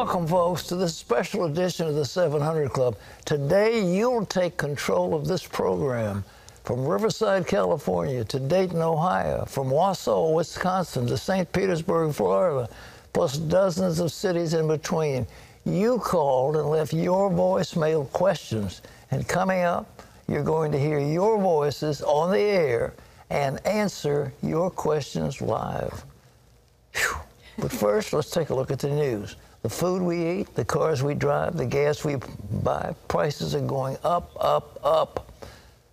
Welcome, folks, to this special edition of the 700 Club. Today, you'll take control of this program. From Riverside, California to Dayton, Ohio, from Wausau, Wisconsin to St. Petersburg, Florida, plus dozens of cities in between. You called and left your voicemail questions. And coming up, you're going to hear your voices on the air and answer your questions live. Whew. But first, let's take a look at the news. The food we eat, the cars we drive, the gas we buy, prices are going up, up, up.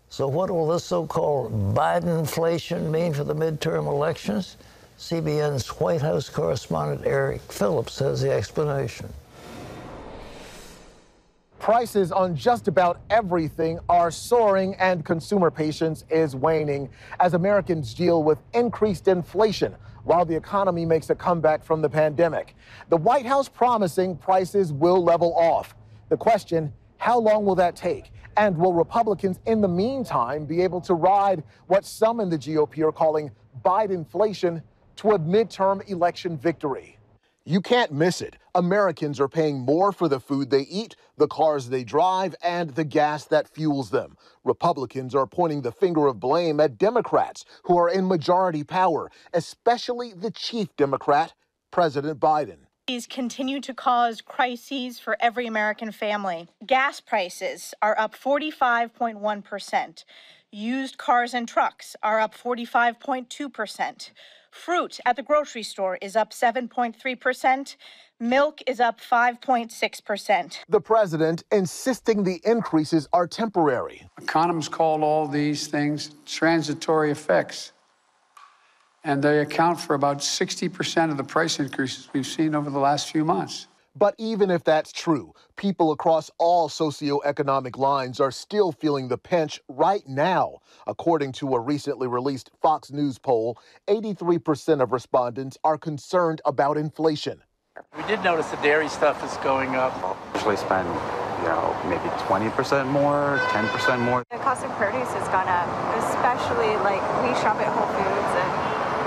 So what will this so-called Biden inflation mean for the midterm elections? CBN's White House correspondent Eric Phillips has the explanation. Prices on just about everything are soaring and consumer patience is waning as Americans deal with increased inflation while the economy makes a comeback from the pandemic. The White House promising prices will level off. The question, how long will that take? And will Republicans in the meantime be able to ride what some in the GOP are calling Bidenflation to a midterm election victory? You can't miss it. Americans are paying more for the food they eat, the cars they drive, and the gas that fuels them. Republicans are pointing the finger of blame at Democrats who are in majority power, especially the chief Democrat, President Biden. These continue to cause crises for every American family. Gas prices are up 45.1%. Used cars and trucks are up 45.2%. Fruit at the grocery store is up 7.3%. Milk is up 5.6%. The president insisting the increases are temporary. Economists call all these things transitory effects, and they account for about 60% of the price increases we've seen over the last few months. But even if that's true, people across all socioeconomic lines are still feeling the pinch right now. According to a recently released Fox News poll, 83% of respondents are concerned about inflation. We did notice the dairy stuff is going up. Usually spend, maybe 20% more, 10% more. The cost of produce has gone up, especially we shop at Whole Foods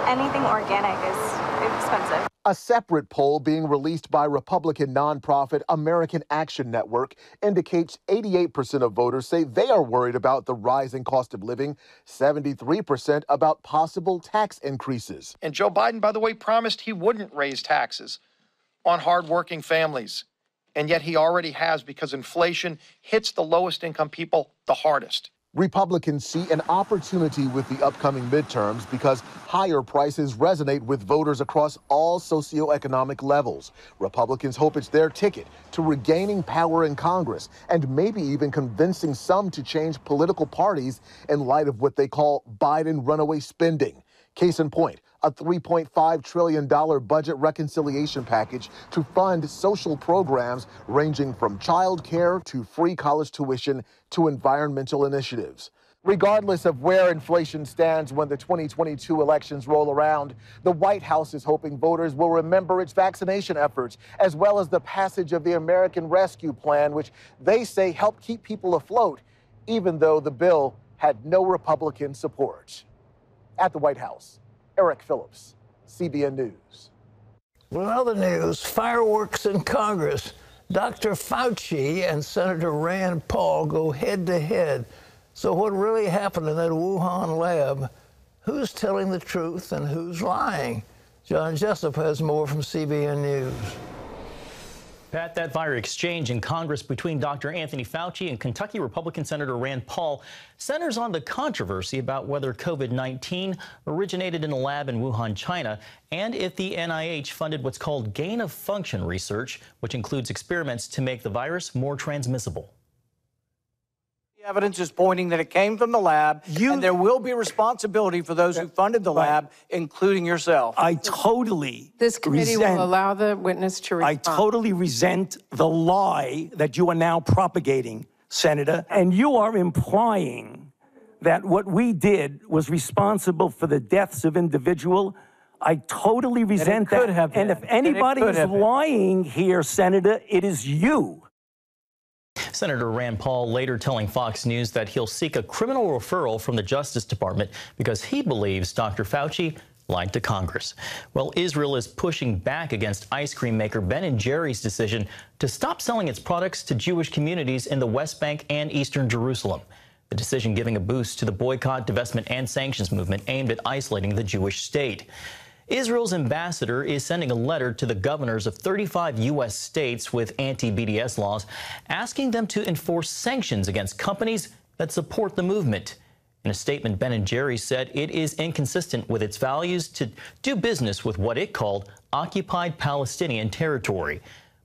and anything organic is expensive. A separate poll being released by Republican nonprofit American Action Network indicates 88% of voters say they are worried about the rising cost of living, 73% about possible tax increases. And Joe Biden, by the way, promised he wouldn't raise taxes on hardworking families. And yet he already has, because inflation hits the lowest income people the hardest. Republicans see an opportunity with the upcoming midterms because higher prices resonate with voters across all socioeconomic levels. Republicans hope it's their ticket to regaining power in Congress and maybe even convincing some to change political parties in light of what they call Biden runaway spending. Case in point, a $3.5 trillion budget reconciliation package to fund social programs ranging from child care to free college tuition to environmental initiatives. Regardless of where inflation stands when the 2022 elections roll around, the White House is hoping voters will remember its vaccination efforts, as well as the passage of the American Rescue Plan, which they say helped keep people afloat, even though the bill had no Republican support. At the White House, Eric Phillips, CBN News. Well, in other news, fireworks in Congress. Dr. Fauci and Senator Rand Paul go head-to-head. So what really happened in that Wuhan lab? Who's telling the truth and who's lying? John Jessup has more from CBN News. Pat, that fire exchange in Congress between Dr. Anthony Fauci and Kentucky Republican Senator Rand Paul centers on the controversy about whether COVID-19 originated in a lab in Wuhan, China, and if the NIH funded what's called gain-of-function research, which includes experiments to make the virus more transmissible. The evidence is pointing that it came from the lab, and there will be responsibility for those who funded the lab, including yourself. I totally This committee will allow the witness to respond. I totally resent the lie that you are now propagating, Senator, and you are implying that what we did was responsible for the deaths of individuals. I totally resent that. And if anybody is lying here, Senator, it is you. Senator Rand Paul later telling Fox News that he'll seek a criminal referral from the Justice Department because he believes Dr. Fauci lied to Congress. Well, Israel is pushing back against ice cream maker Ben & Jerry's decision to stop selling its products to Jewish communities in the West Bank and Eastern Jerusalem. The decision giving a boost to the boycott, divestment, and sanctions movement aimed at isolating the Jewish state. Israel's ambassador is sending a letter to the governors of 35 U.S. states with anti-BDS laws, asking them to enforce sanctions against companies that support the movement. In a statement, Ben & Jerry's said it is inconsistent with its values to do business with what it called occupied Palestinian territory.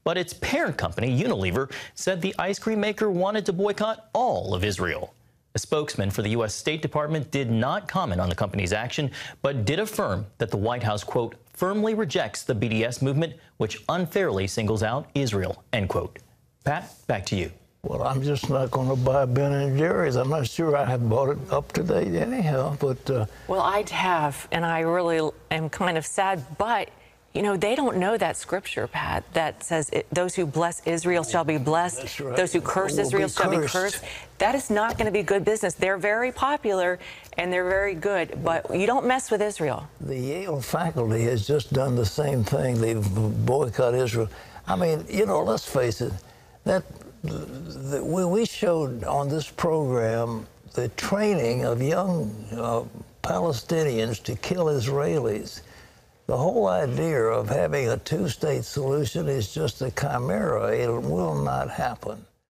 But its parent company, Unilever, said the ice cream maker wanted to boycott all of Israel. A spokesman for the U.S. State Department did not comment on the company's action, but did affirm that the White House, quote, firmly rejects the BDS movement, which unfairly singles out Israel, end quote. Pat, back to you. Well, I'm just not going to buy Ben & Jerry's. I'm not sure I have bought it up to date anyhow, but... Well, I have, and I really am kind of sad, but, you know, they don't know that scripture, Pat, that says those who bless Israel shall be blessed. That's right. Those who curse Israel shall be cursed. That is not going to be good business. They're very popular, and they're very good, but you don't mess with Israel. The Yale faculty has just done the same thing. They've boycotted Israel. I mean, you know, let's face it, we showed on this program the training of young Palestinians to kill Israelis. The whole idea of having a two-state solution is just a chimera. It will not happen.